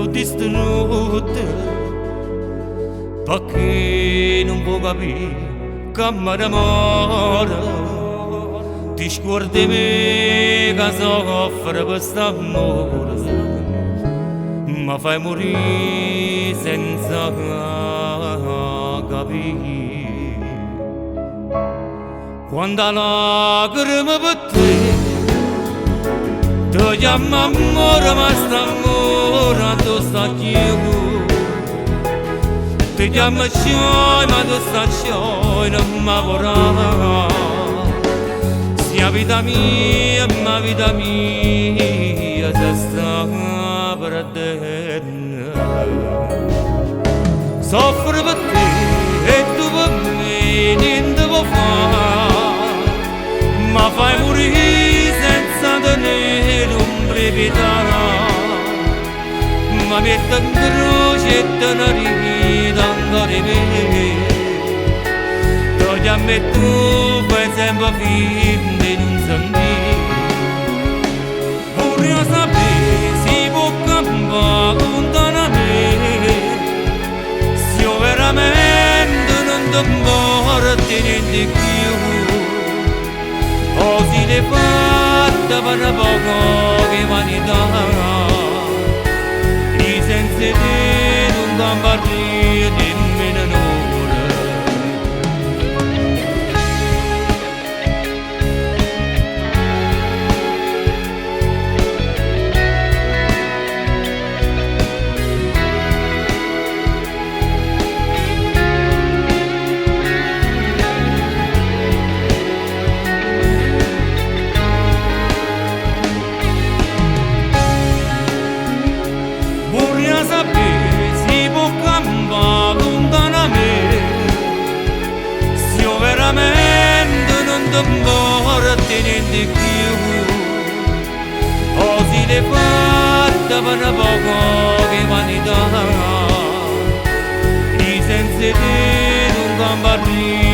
l'ho distrutta perché non può capire che mi amore. Ti scordi me che soffre per quest'amore, ma fai morire senza capire. Quando la lacrima per te ti chiama amore, ma st'amore tu sta chiuso. Ti chiama scioi, ma tu sta scioi, non mi vorrà. Sia vita mia, ma vita mia, se sta perdendo. Soffro per te e tu per me, niente può fare, ma fai morire senza tenere un brevità. Ma metto in croce e te ne rida ancora me. Ti chiamo e tu fai sempre finta di non sentire. Vorrei sapere se può cambiare lontano a me, se io veramente non ti porti niente più, o se le fatte per poco che vanità. Senza te non cambiare nemmeno un'ora. Vorrei sapere se può cambiare lontano a me, se io veramente non ti porti niente più, o se le fatte per poco che vanità, senza te non cambiare.